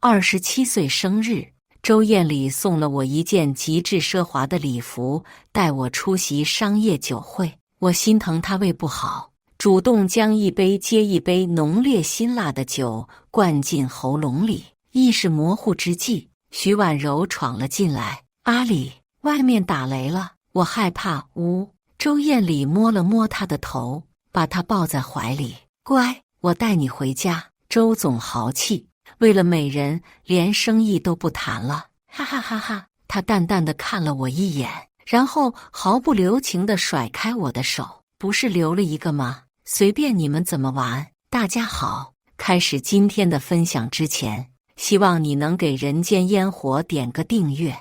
27岁生日，周艳丽送了我一件极致奢华的礼服，带我出席商业酒会。我心疼她胃不好，主动将一杯接一杯浓烈辛辣的酒灌进喉咙里。意识模糊之际，徐婉柔闯了进来。阿里，外面打雷了，我害怕。周艳丽摸了摸她的头，把她抱在怀里。乖，我带你回家。周总豪气，为了美人连生意都不谈了，哈哈哈哈。他淡淡地看了我一眼，然后毫不留情地甩开我的手。不是留了一个吗？随便你们怎么玩。大家好，开始今天的分享之前，希望你能给人间烟火点个订阅，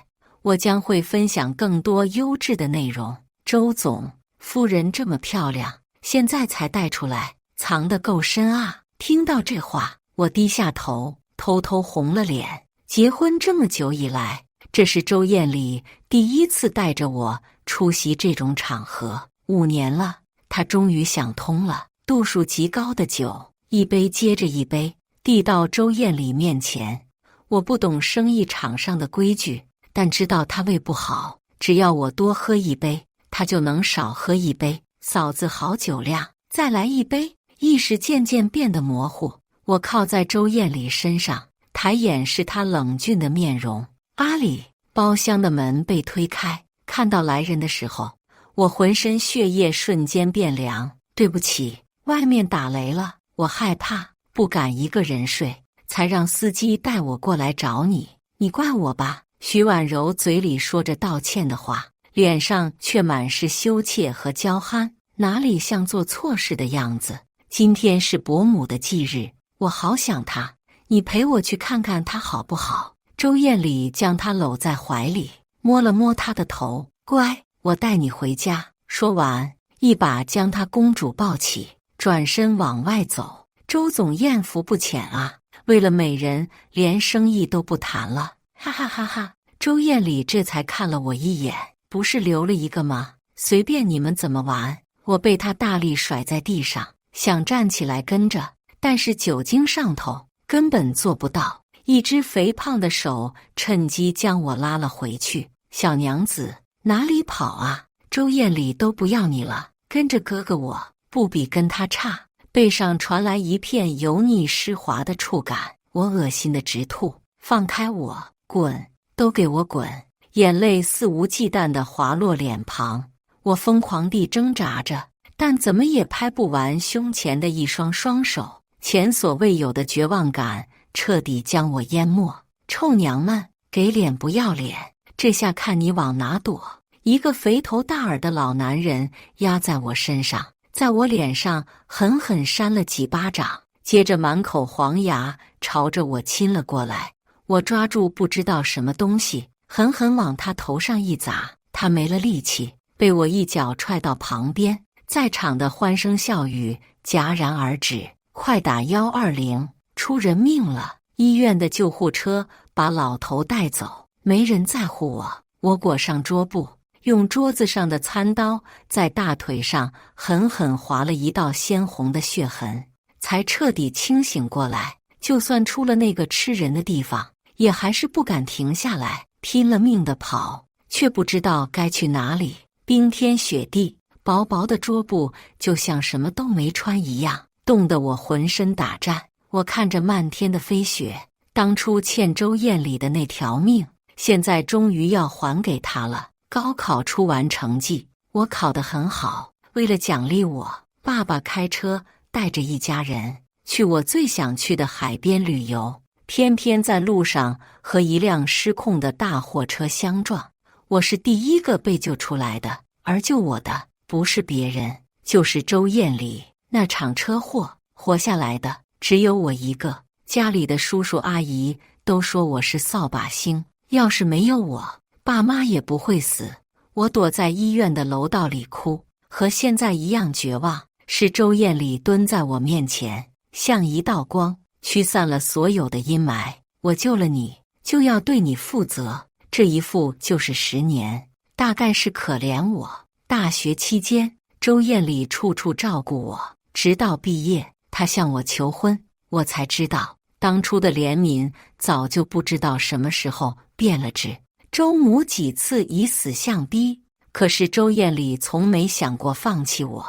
我将会分享更多优质的内容。周总，夫人这么漂亮，现在才带出来，藏得够深啊。听到这话，我低下头，偷偷红了脸。结婚这么久以来，这是周艳丽第一次带着我出席这种场合。5年了，她终于想通了。度数极高的酒，一杯接着一杯，递到周艳丽面前。我不懂生意场上的规矩，但知道她胃不好，只要我多喝一杯，她就能少喝一杯。嫂子好酒量，再来一杯。意识渐渐变得模糊，我靠在周艳丽身上，抬眼是她冷峻的面容。阿里，包厢的门被推开，看到来人的时候，我浑身血液瞬间变凉。对不起，外面打雷了，我害怕，不敢一个人睡，才让司机带我过来找你。你怪我吧？徐婉柔嘴里说着道歉的话，脸上却满是羞怯和娇憨，哪里像做错事的样子。今天是伯母的忌日，我好想她，你陪我去看看她好不好？周艳丽将她搂在怀里，摸了摸她的头。乖，我带你回家。说完，一把将她公主抱起，转身往外走。周总艳福不浅啊，为了美人连生意都不谈了，哈哈哈哈。周艳丽这才看了我一眼，不是留了一个吗？随便你们怎么玩。我被她大力甩在地上，想站起来跟着，但是酒精上头，根本做不到。一只肥胖的手趁机将我拉了回去。小娘子，哪里跑啊？周艳丽都不要你了，跟着哥哥我，不比跟他差。背上传来一片油腻湿滑的触感，我恶心的直吐。放开我，滚，都给我滚！眼泪肆无忌惮地滑落脸庞，我疯狂地挣扎着，但怎么也拍不完胸前的一双双手。前所未有的绝望感彻底将我淹没。臭娘们，给脸不要脸，这下看你往哪躲！一个肥头大耳的老男人压在我身上，在我脸上狠狠扇了几巴掌，接着满口黄牙朝着我亲了过来。我抓住不知道什么东西，狠狠往他头上一砸，他没了力气，被我一脚踹到旁边。在场的欢声笑语戛然而止。快打120，出人命了！医院的救护车把老头带走，没人在乎我。我裹上桌布，用桌子上的餐刀在大腿上狠狠划了一道鲜红的血痕，才彻底清醒过来。就算出了那个吃人的地方，也还是不敢停下来，拼了命地跑，却不知道该去哪里。冰天雪地，薄薄的桌布就像什么都没穿一样，冻得我浑身打颤。我看着漫天的飞雪，当初欠周艳丽的那条命，现在终于要还给她了。高考出完成绩，我考得很好。为了奖励我，爸爸开车带着一家人去我最想去的海边旅游，偏偏在路上和一辆失控的大货车相撞。我是第一个被救出来的，而救我的不是别人，就是周艳丽。那场车祸活下来的只有我一个，家里的叔叔阿姨都说我是扫把星，要是没有我，爸妈也不会死。我躲在医院的楼道里哭，和现在一样绝望。是周艳丽蹲在我面前，像一道光，驱散了所有的阴霾。我救了你，就要对你负责，这一负就是10年，大概是可怜我。大学期间，周艳丽处处照顾我，直到毕业，她向我求婚，我才知道当初的怜悯早就不知道什么时候变了质。周母几次以死相逼，可是周艳丽从没想过放弃我。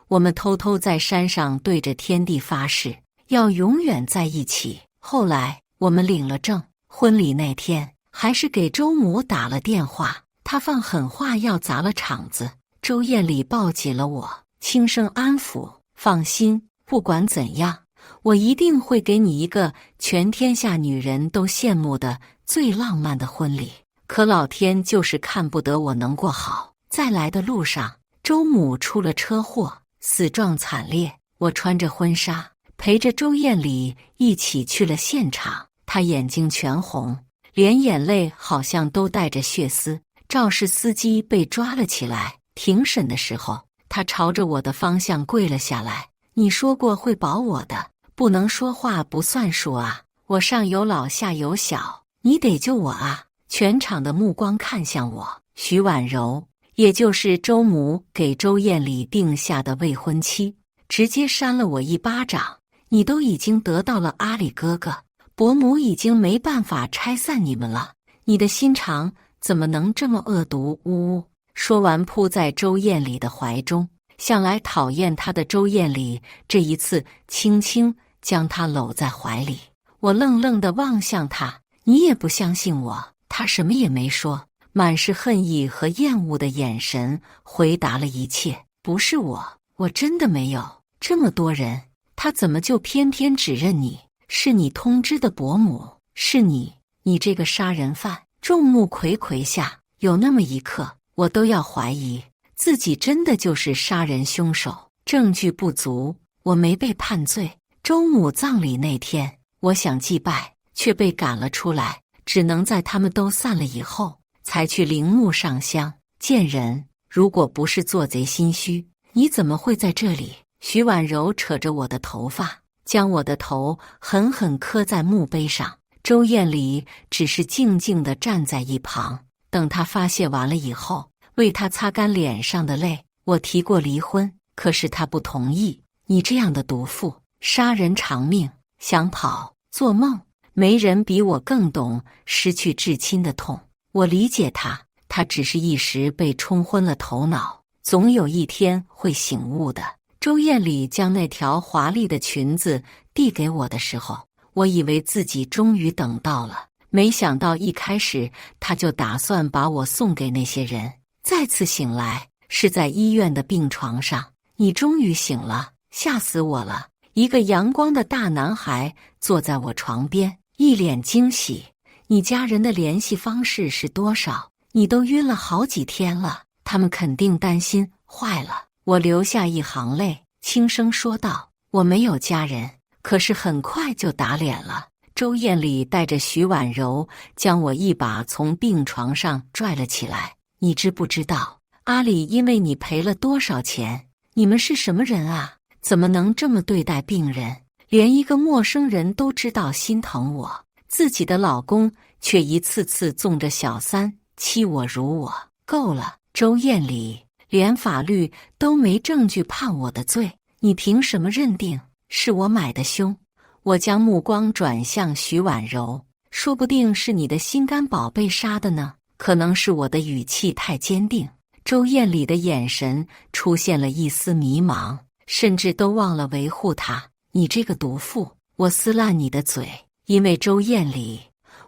我们偷偷在山上对着天地发誓，要永远在一起。后来我们领了证，婚礼那天还是给周母打了电话，她放狠话要砸了场子。周艳丽抱紧了我，轻声安抚：放心，不管怎样，我一定会给你一个全天下女人都羡慕的最浪漫的婚礼。可老天就是看不得我能过好。在来的路上，周母出了车祸，死状惨烈。我穿着婚纱，陪着周艳丽一起去了现场。她眼睛全红，连眼泪好像都带着血丝。肇事司机被抓了起来。庭审的时候，他朝着我的方向跪了下来：你说过会保我的，不能说话不算数啊！我上有老下有小，你得救我啊！全场的目光看向我。徐婉柔，也就是周母给周艳丽定下的未婚妻，直接扇了我一巴掌。你都已经得到了阿里哥哥，伯母已经没办法拆散你们了，你的心肠怎么能这么恶毒？呜呜！说完扑在周艳丽的怀中。向来讨厌她的周艳丽这一次轻轻将她搂在怀里。我愣愣地望向她：你也不相信我？她什么也没说，满是恨意和厌恶的眼神回答了一切。不是我，我真的没有。这么多人，他怎么就偏偏只认你？是你通知的伯母，是你这个杀人犯！众目睽睽下，有那么一刻，我都要怀疑自己真的就是杀人凶手。证据不足，我没被判罪。周母葬礼那天，我想祭拜，却被赶了出来，只能在他们都散了以后，才去陵墓上香。贱人，如果不是做贼心虚，你怎么会在这里？徐婉柔扯着我的头发，将我的头狠狠磕在墓碑上。周艳丽只是静静地站在一旁，等她发泄完了以后，为她擦干脸上的泪。我提过离婚，可是她不同意。你这样的毒妇，杀人偿命，想跑，做梦！没人比我更懂失去至亲的痛。我理解她，她只是一时被冲昏了头脑，总有一天会醒悟的。周艳丽将那条华丽的裙子递给我的时候，我以为自己终于等到了，没想到一开始她就打算把我送给那些人。再次醒来是在医院的病床上。你终于醒了，吓死我了！一个阳光的大男孩坐在我床边，一脸惊喜。你家人的联系方式是多少？你都晕了好几天了，他们肯定担心坏了。我流下一行泪，轻声说道：我没有家人。可是很快就打脸了。周艳丽带着徐婉柔将我一把从病床上拽了起来。你知不知道阿里因为你赔了多少钱？你们是什么人啊？怎么能这么对待病人？连一个陌生人都知道心疼我，自己的老公却一次次纵着小三欺我辱我。够了，周艳丽，连法律都没证据判我的罪，你凭什么认定是我买的凶？我将目光转向徐婉柔，说不定是你的心肝宝贝杀的呢，可能是我的语气太坚定。周艳丽的眼神出现了一丝迷茫，甚至都忘了维护她。你这个毒妇，我撕烂你的嘴！因为周艳丽，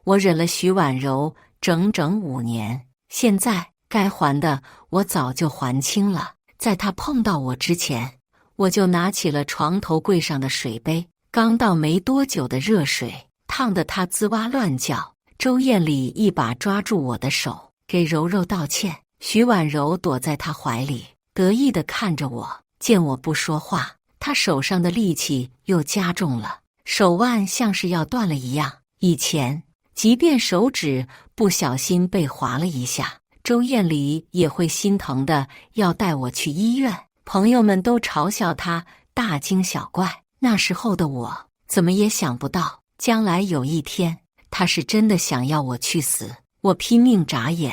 我忍了徐婉柔整整5年，现在该还的我早就还清了。在她碰到我之前，我就拿起了床头柜上的水杯，刚倒没多久的热水烫得她吱哇乱叫。周艳丽一把抓住我的手，给柔柔道歉。徐婉柔躲在她怀里，得意地看着我。见我不说话，她手上的力气又加重了，手腕像是要断了一样。以前，即便手指不小心被划了一下，周艳丽也会心疼的要带我去医院。朋友们都嘲笑她大惊小怪。那时候的我，怎么也想不到，将来有一天，她是真的想要我去死。我拼命眨眼，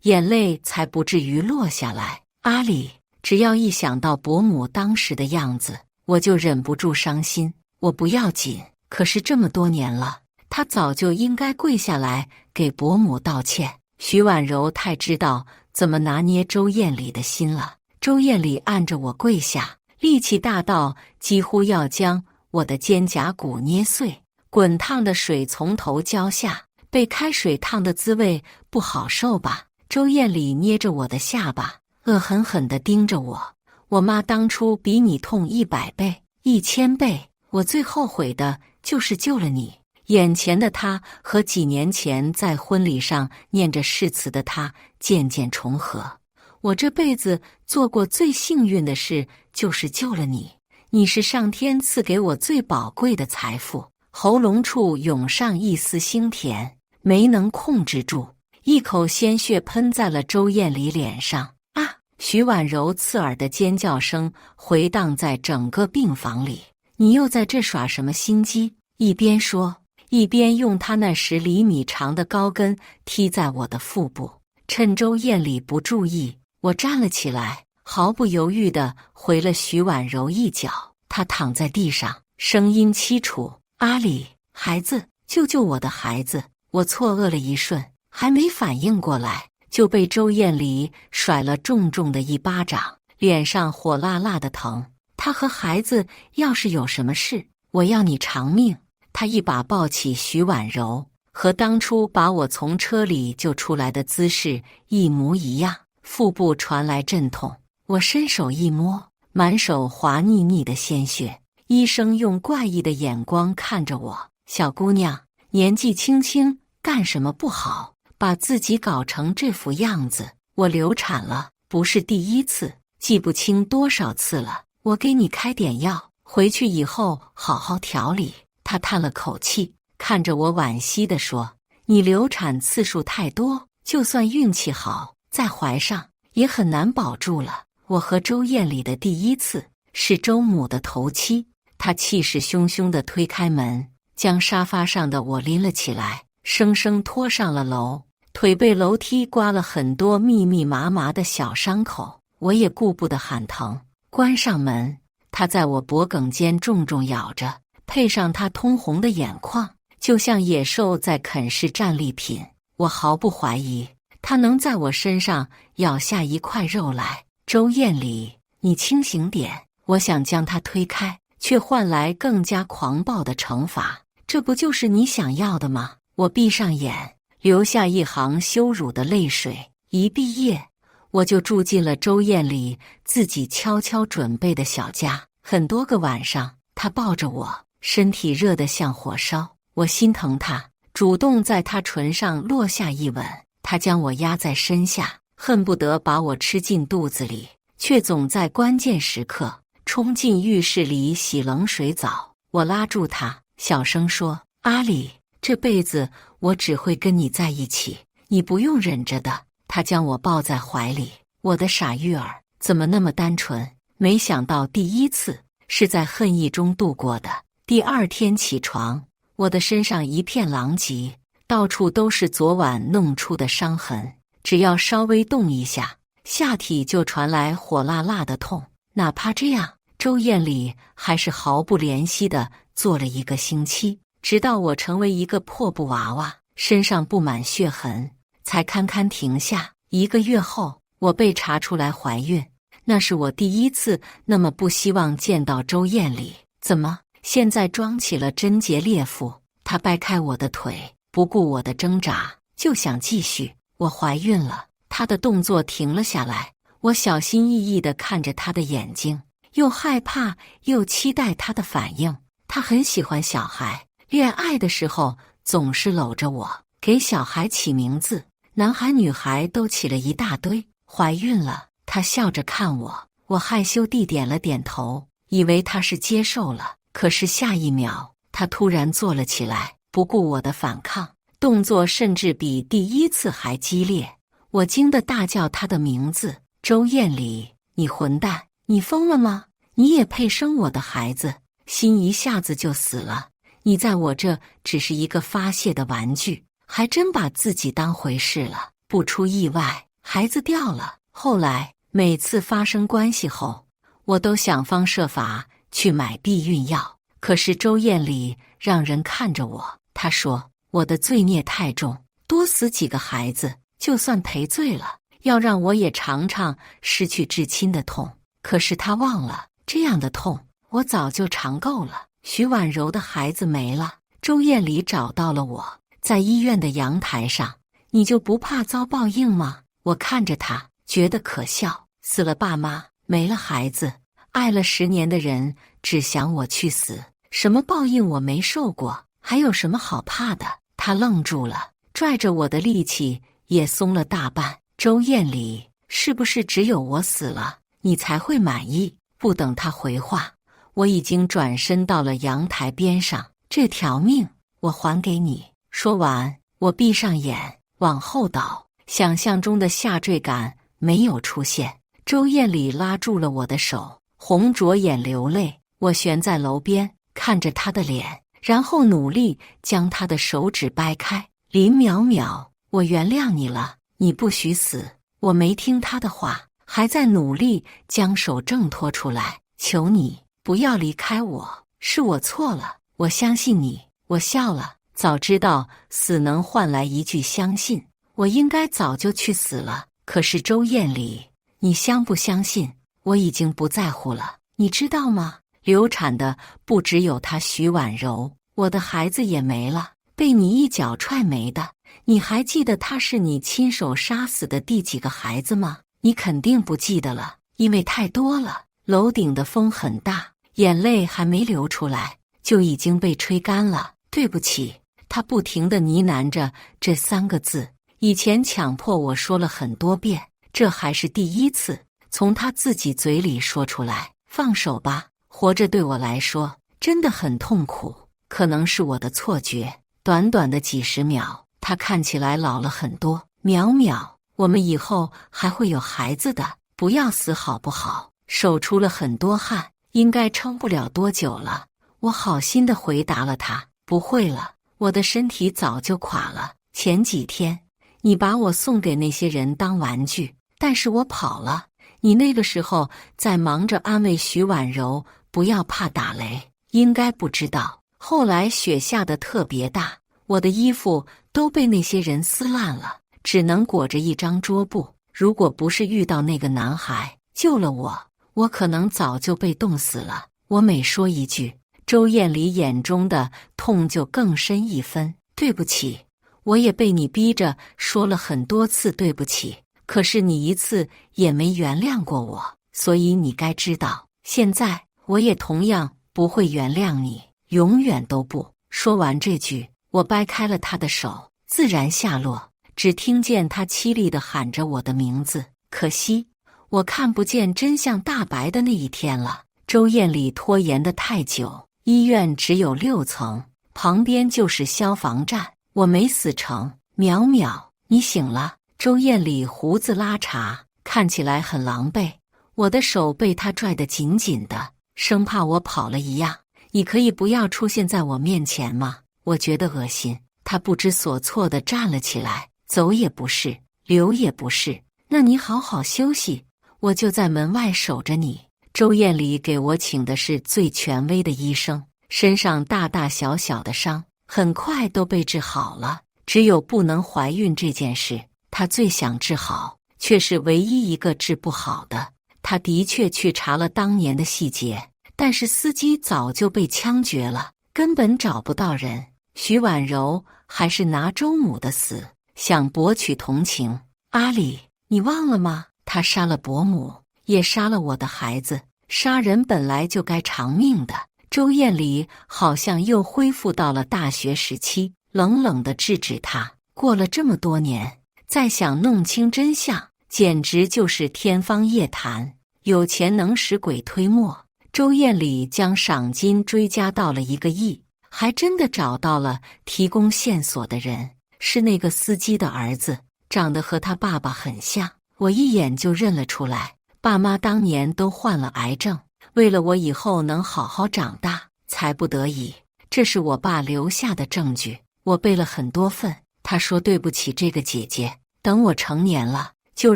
眼泪才不至于落下来。阿里，只要一想到伯母当时的样子，我就忍不住伤心。我不要紧，可是这么多年了，他早就应该跪下来给伯母道歉。徐婉柔太知道怎么拿捏周艳礼的心了。周艳礼按着我跪下，力气大到几乎要将我的肩胛骨捏碎。滚烫的水从头浇下，被开水烫的滋味不好受吧？周艳礼捏着我的下巴，恶狠狠地盯着我。我妈当初比你痛100倍、1000倍，我最后悔的就是救了你。眼前的他和几年前在婚礼上念着誓词的他渐渐重合。我这辈子做过最幸运的事就是救了你，你是上天赐给我最宝贵的财富。喉咙处涌上一丝腥甜，没能控制住，一口鲜血喷在了周艳礼脸上。啊！徐婉柔刺耳的尖叫声回荡在整个病房里。你又在这耍什么心机？一边说，一边用他那10厘米长的高跟踢在我的腹部。趁周艳礼不注意，我站了起来，毫不犹豫地回了徐婉柔一脚。她躺在地上，声音凄楚。阿里，孩子，救救我的孩子！我错愕了一瞬，还没反应过来，就被周艳礼甩了重重的一巴掌，脸上火辣辣的疼。他和孩子要是有什么事，我要你偿命！他一把抱起徐婉柔，和当初把我从车里救出来的姿势一模一样。腹部传来阵痛，我伸手一摸，满手滑腻腻的鲜血。医生用怪异的眼光看着我，小姑娘，年纪轻轻干什么不好，把自己搞成这副样子。我流产了，不是第一次，记不清多少次了。我给你开点药，回去以后好好调理。他叹了口气，看着我惋惜地说，你流产次数太多，就算运气好，再怀上也很难保住了。我和周艳礼的第一次是周母的头七。他气势汹汹地推开门，将沙发上的我拎了起来，生生拖上了楼。腿被楼梯刮了很多密密麻麻的小伤口，我也顾不得喊疼。关上门，他在我脖颈间重重咬着，配上他通红的眼眶，就像野兽在啃噬战利品。我毫不怀疑，他能在我身上咬下一块肉来。周艳礼，你清醒点！我想将他推开，却换来更加狂暴的惩罚，这不就是你想要的吗？我闭上眼，流下一行羞辱的泪水。一毕业，我就住进了周艳礼自己悄悄准备的小家。很多个晚上，他抱着我，身体热得像火烧。我心疼他，主动在他唇上落下一吻。他将我压在身下，恨不得把我吃进肚子里，却总在关键时刻冲进浴室里洗冷水澡。我拉住他，小声说，阿里，这辈子我只会跟你在一起，你不用忍着的。他将我抱在怀里，我的傻玉儿，怎么那么单纯？没想到第一次是在恨意中度过的。第二天起床，我的身上一片狼藉，到处都是昨晚弄出的伤痕，只要稍微动一下，下体就传来火辣辣的痛。哪怕这样，周艳礼还是毫不怜惜地做了1个星期，直到我成为一个破布娃娃，身上布满血痕，才堪堪停下。1个月后，我被查出来怀孕，那是我第一次那么不希望见到周艳礼。怎么，现在装起了贞洁烈妇？他掰开我的腿，不顾我的挣扎，就想继续。我怀孕了，他的动作停了下来。我小心翼翼地看着他的眼睛，又害怕又期待他的反应。他很喜欢小孩，恋爱的时候总是搂着我，给小孩起名字，男孩女孩都起了一大堆。怀孕了，他笑着看我，我害羞地点了点头，以为他是接受了。可是下一秒，他突然坐了起来，不顾我的反抗，动作甚至比第一次还激烈。我惊得大叫他的名字，周艳礼，你混蛋，你疯了吗？你也配生我的孩子？心一下子就死了。你在我这只是一个发泄的玩具，还真把自己当回事了。不出意外，孩子掉了。后来每次发生关系后，我都想方设法去买避孕药，可是周艳礼让人看着我。他说我的罪孽太重，多死几个孩子就算赔罪了，要让我也尝尝失去至亲的痛。可是他忘了，这样的痛我早就尝够了。徐婉柔的孩子没了，周艳丽找到了我，在医院的阳台上。你就不怕遭报应吗？我看着他，觉得可笑。死了爸妈，没了孩子，爱了10年的人只想我去死，什么报应我没受过，还有什么好怕的？他愣住了，拽着我的力气也松了大半。周艳丽，是不是只有我死了，你才会满意？不等他回话，我已经转身到了阳台边上。这条命我还给你。说完，我闭上眼，往后倒，想象中的下坠感没有出现。周艳丽拉住了我的手，红着眼流泪。我悬在楼边，看着她的脸，然后努力将她的手指掰开。林淼淼，我原谅你了，你不许死。我没听她的话，还在努力将手挣脱出来。求你不要离开我，是我错了，我相信你。我笑了，早知道死能换来一句相信，我应该早就去死了。可是周艳丽，你相不相信，我已经不在乎了，你知道吗？流产的不只有她徐婉柔，我的孩子也没了，被你一脚踹没的。你还记得他是你亲手杀死的第几个孩子吗？你肯定不记得了，因为太多了。楼顶的风很大，眼泪还没流出来，就已经被吹干了。对不起，他不停地呢喃着这3个字，以前强迫我说了很多遍，这还是第一次从他自己嘴里说出来。放手吧，活着对我来说真的很痛苦，可能是我的错觉。短短的几十秒，他看起来老了很多。淼淼，我们以后还会有孩子的，不要死好不好？手出了很多汗，应该撑不了多久了。我好心地回答了他，不会了，我的身体早就垮了。前几天你把我送给那些人当玩具，但是我跑了。你那个时候在忙着安慰徐婉柔不要怕打雷，应该不知道，后来雪下得特别大，我的衣服都被那些人撕烂了，只能裹着一张桌布。如果不是遇到那个男孩救了我，我可能早就被冻死了。我每说一句，周艳丽眼中的痛就更深一分。对不起，我也被你逼着说了很多次对不起，可是你一次也没原谅过我，所以你该知道，现在我也同样不会原谅你，永远都不。说完这句，我掰开了他的手，自然下落，只听见他凄厉地喊着我的名字。可惜我看不见真相大白的那一天了。周艳丽拖延得太久，医院只有6层，旁边就是消防站，我没死成。淼淼，你醒了。周艳丽胡子拉碴，看起来很狼狈，我的手被她拽得紧紧的，生怕我跑了一样。你可以不要出现在我面前吗？我觉得恶心。她不知所措地站了起来，走也不是，留也不是。那你好好休息，我就在门外守着你。周艳丽给我请的是最权威的医生，身上大大小小的伤很快都被治好了，只有不能怀孕这件事，她最想治好，却是唯一一个治不好的。她的确去查了当年的细节，但是司机早就被枪决了，根本找不到人。徐婉柔还是拿周母的死想博取同情。阿里，你忘了吗？他杀了伯母，也杀了我的孩子。杀人本来就该偿命的。周艳丽好像又恢复到了大学时期，冷冷地制止他。过了这么多年，再想弄清真相，简直就是天方夜谭。有钱能使鬼推磨，周艳丽将赏金追加到了1个亿，还真的找到了提供线索的人，是那个司机的儿子，长得和他爸爸很像，我一眼就认了出来。爸妈当年都患了癌症，为了我以后能好好长大，才不得已。这是我爸留下的证据，我备了很多份。他说对不起这个姐姐，等我成年了，就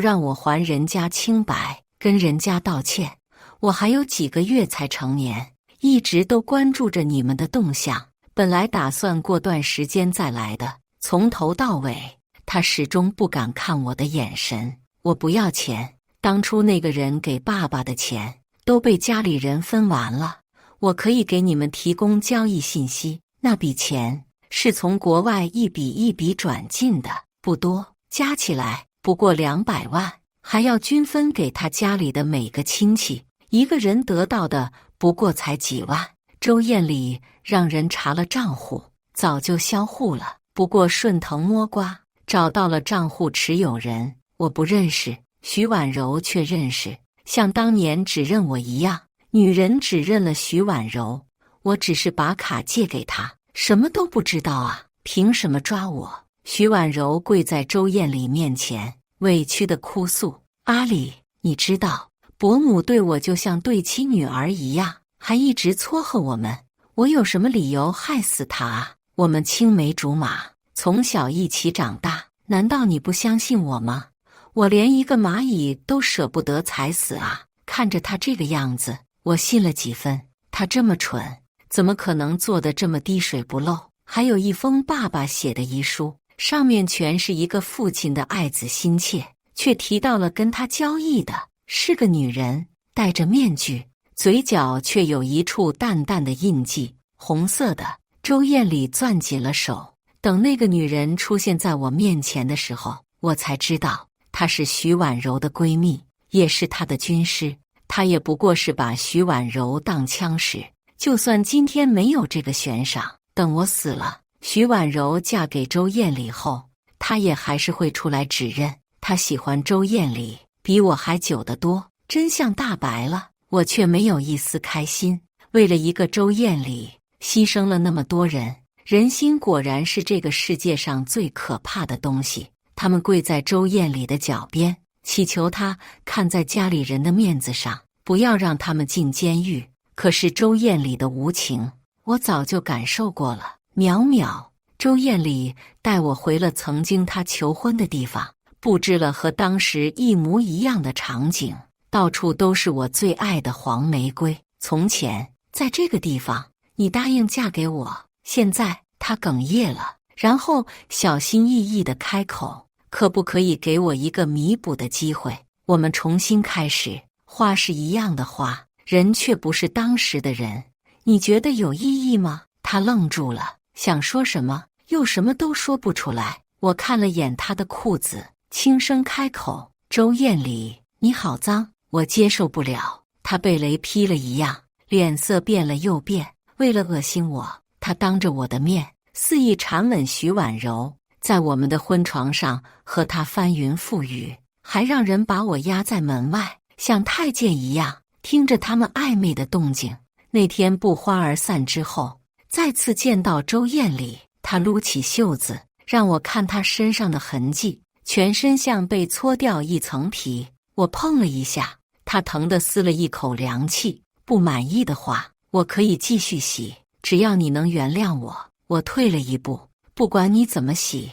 让我还人家清白，跟人家道歉。我还有几个月才成年，一直都关注着你们的动向，本来打算过段时间再来的，从头到尾，他始终不敢看我的眼神。我不要钱，当初那个人给爸爸的钱都被家里人分完了。我可以给你们提供交易信息，那笔钱是从国外一笔一笔转进的，不多，加起来不过200万，还要均分给他家里的每个亲戚，一个人得到的不过才几万。周艳丽让人查了账户，早就销户了，不过顺藤摸瓜找到了账户持有人，我不认识，徐婉柔却认识，像当年只认我一样。女人只认了徐婉柔，我只是把卡借给她，什么都不知道啊，凭什么抓我？徐婉柔跪在周艳丽面前，委屈地哭诉：阿丽，你知道，伯母对我就像对亲女儿一样，还一直撮合我们，我有什么理由害死她啊？我们青梅竹马，从小一起长大，难道你不相信我吗？我连一个蚂蚁都舍不得踩死啊！看着她这个样子，我信了几分。他这么蠢，怎么可能做得这么滴水不漏？还有一封爸爸写的遗书，上面全是一个父亲的爱子心切，却提到了跟他交易的是个女人，戴着面具，嘴角却有一处淡淡的印记，红色的。周艳丽攥紧了手。等那个女人出现在我面前的时候，我才知道她是徐婉柔的闺蜜，也是她的军师。他也不过是把徐婉柔当枪使，就算今天没有这个悬赏，等我死了，徐婉柔嫁给周艳丽后，他也还是会出来指认他喜欢周艳丽，比我还久得多。真相大白了，我却没有一丝开心。为了一个周艳丽，牺牲了那么多人，人心果然是这个世界上最可怕的东西。他们跪在周艳丽的脚边，祈求他看在家里人的面子上，不要让他们进监狱。可是周艳丽的无情，我早就感受过了。淼淼，周艳丽带我回了曾经她求婚的地方，布置了和当时一模一样的场景，到处都是我最爱的黄玫瑰。从前，在这个地方，你答应嫁给我，现在她哽咽了，然后小心翼翼地开口。可不可以给我一个弥补的机会？我们重新开始。话是一样的话，人却不是当时的人。你觉得有意义吗？他愣住了，想说什么，又什么都说不出来。我看了眼他的裤子，轻声开口：周艳丽，你好脏。我接受不了，他被雷劈了一样，脸色变了又变。为了恶心我，他当着我的面肆意缠吻徐婉柔，在我们的婚床上和他翻云覆雨，还让人把我压在门外，像太监一样听着他们暧昧的动静。那天不欢而散之后，再次见到周艳丽，她撸起袖子让我看她身上的痕迹，全身像被搓掉一层皮。我碰了一下，她疼得撕了一口凉气。不满意的话，我可以继续洗，只要你能原谅我。我退了一步，不管你怎么洗，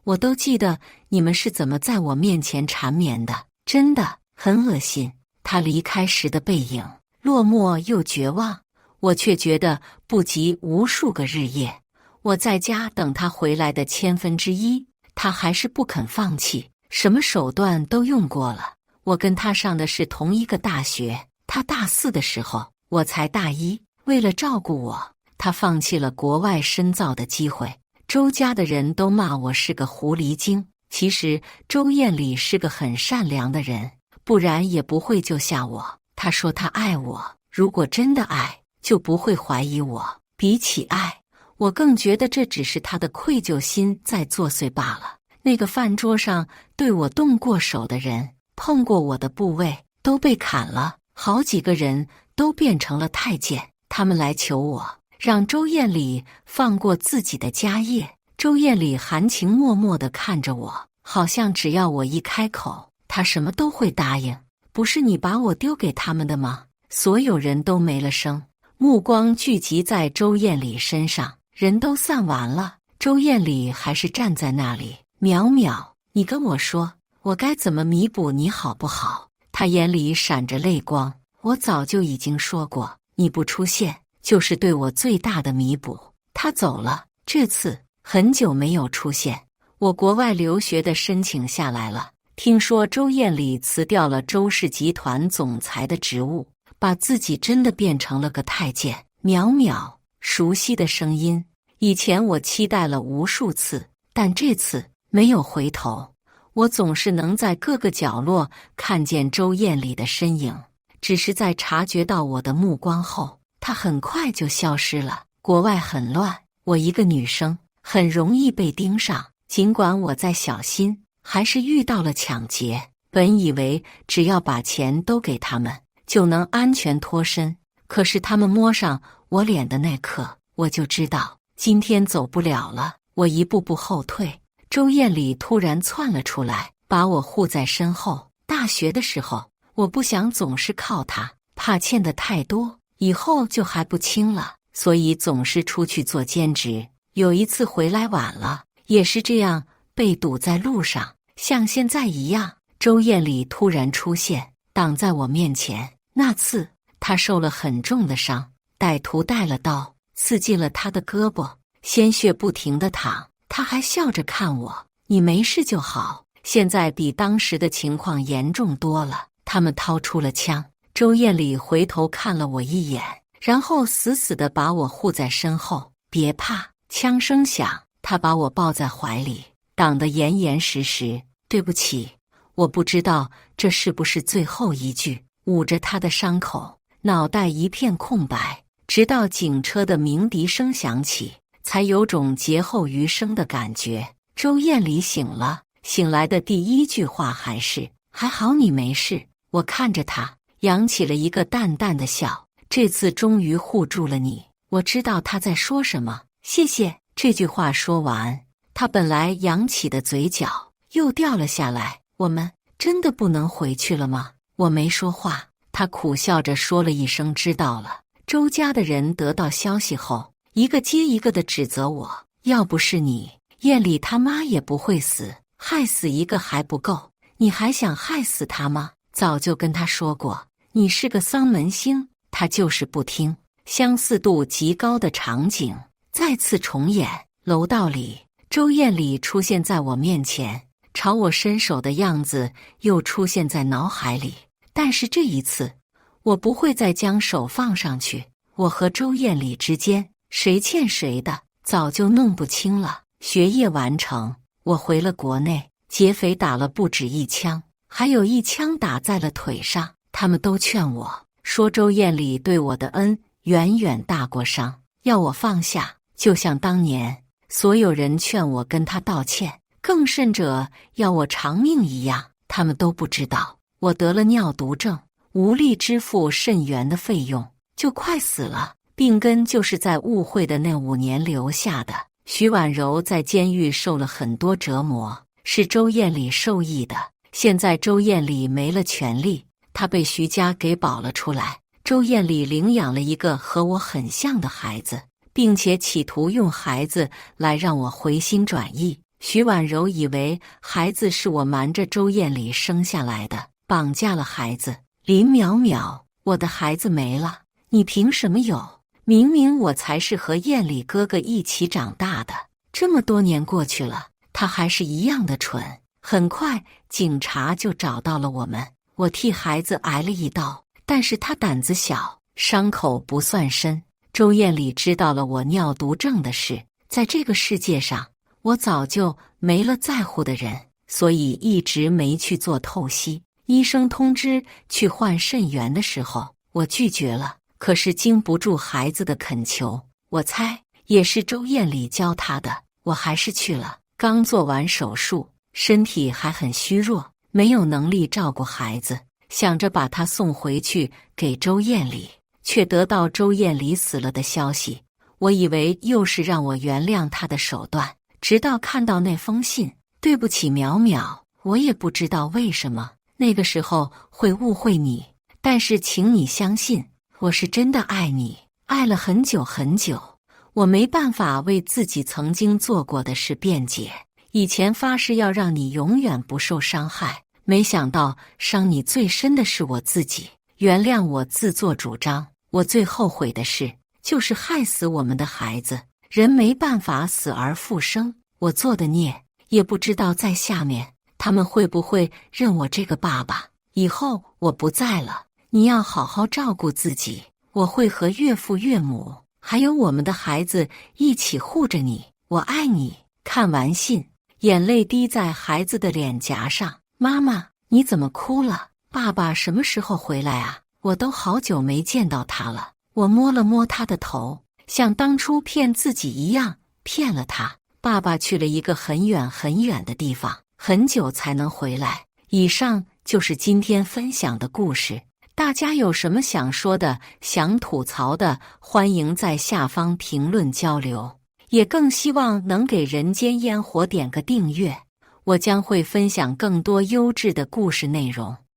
我都记得你们是怎么在我面前缠绵的，真的很恶心。他离开时的背影，落寞又绝望，我却觉得不及无数个日夜。我在家等他回来的1/1000，他还是不肯放弃，什么手段都用过了。我跟他上的是同一个大学，他大4的时候，我才大1。为了照顾我，他放弃了国外深造的机会。周家的人都骂我是个狐狸精，其实周艳丽是个很善良的人，不然也不会救下我。他说他爱我，如果真的爱，就不会怀疑我。比起爱，我更觉得这只是他的愧疚心在作祟罢了。那个饭桌上对我动过手的人，碰过我的部位，都被砍了。好几个人都变成了太监，他们来求我，让周艳丽放过自己的家业。周艳丽含情脉脉地看着我，好像只要我一开口，她什么都会答应。不是你把我丢给他们的吗？所有人都没了声，目光聚集在周艳丽身上，人都散完了，周艳丽还是站在那里。淼淼，你跟我说，我该怎么弥补你好不好？她眼里闪着泪光。我早就已经说过，你不出现就是对我最大的弥补。他走了，这次很久没有出现。我国外留学的申请下来了，听说周艳丽辞掉了周氏集团总裁的职务，把自己真的变成了个太监。淼淼，熟悉的声音，以前我期待了无数次，但这次没有回头。我总是能在各个角落看见周艳丽的身影，只是在察觉到我的目光后，她很快就消失了。国外很乱，我一个女生很容易被盯上，尽管我在小心，还是遇到了抢劫。本以为只要把钱都给他们，就能安全脱身，可是他们摸上我脸的那刻，我就知道今天走不了了。我一步步后退，周艳丽突然窜了出来，把我护在身后。大学的时候，我不想总是靠她，怕欠的太多，以后就还不清了，所以总是出去做兼职。有一次回来晚了，也是这样被堵在路上，像现在一样。周艳丽突然出现，挡在我面前。那次她受了很重的伤，歹徒带了刀刺进了她的胳膊，鲜血不停地淌。她还笑着看我，你没事就好。现在比当时的情况严重多了。他们掏出了枪，周艳丽回头看了我一眼，然后死死地把我护在身后。别怕，枪声响，她把我抱在怀里，挡得严严实实。对不起，我不知道这是不是最后一句。捂着她的伤口，脑袋一片空白，直到警车的鸣笛声响起，才有种劫后余生的感觉。周艳丽醒了，醒来的第一句话还是还好你没事。我看着她，扬起了一个淡淡的笑，这次终于护住了你。我知道她在说什么，谢谢。这句话说完，她本来扬起的嘴角又掉了下来。我们真的不能回去了吗？我没说话，她苦笑着说了一声知道了。周家的人得到消息后，一个接一个的指责我，要不是你，艳丽他妈也不会死，害死一个还不够，你还想害死他吗？早就跟他说过，你是个丧门星，他就是不听。相似度极高的场景再次重演，楼道里，周艳丽出现在我面前，朝我伸手的样子又出现在脑海里。但是这一次，我不会再将手放上去。我和周艳丽之间，谁欠谁的，早就弄不清了。学业完成，我回了国内，劫匪打了不止一枪，还有一枪打在了腿上。他们都劝我说，周艳丽对我的恩远远大过伤，要我放下。就像当年所有人劝我跟他道歉，更甚者要我偿命一样。他们都不知道，我得了尿毒症，无力支付肾源的费用，就快死了。病根就是在误会的那5年留下的。徐婉柔在监狱受了很多折磨，是周艳丽受益的。现在周艳丽没了权利，她被徐家给保了出来。周艳丽领养了一个和我很像的孩子，并且企图用孩子来让我回心转意。徐婉柔以为孩子是我瞒着周艳丽生下来的，绑架了孩子。林淼淼，我的孩子没了，你凭什么有？明明我才是和艳丽哥哥一起长大的。这么多年过去了，他还是一样的蠢。很快警察就找到了我们，我替孩子挨了一刀，但是他胆子小，伤口不算深。周艳丽知道了我尿毒症的事，在这个世界上，我早就没了在乎的人，所以一直没去做透析。医生通知去换肾源的时候，我拒绝了。可是经不住孩子的恳求，我猜也是周艳丽教他的，我还是去了。刚做完手术，身体还很虚弱，没有能力照顾孩子，想着把他送回去给周艳丽，却得到周艳丽死了的消息。我以为又是让我原谅他的手段，直到看到那封信。对不起淼淼，我也不知道为什么那个时候会误会你，但是请你相信，我是真的爱你，爱了很久很久。我没办法为自己曾经做过的事辩解，以前发誓要让你永远不受伤害，没想到伤你最深的是我自己。原谅我自作主张，我最后悔的事就是害死我们的孩子。人没办法死而复生，我做的孽也不知道在下面他们会不会认我这个爸爸。以后我不在了，你要好好照顾自己，我会和岳父岳母还有我们的孩子一起护着你，我爱你。看完信，眼泪滴在孩子的脸颊上。妈妈，你怎么哭了？爸爸什么时候回来啊？我都好久没见到他了。我摸了摸他的头，像当初骗自己一样骗了他。爸爸去了一个很远很远的地方，很久才能回来。以上就是今天分享的故事。大家有什么想说的、想吐槽的，欢迎在下方评论交流。也更希望能给人间烟火点个订阅，我将会分享更多优质的故事内容。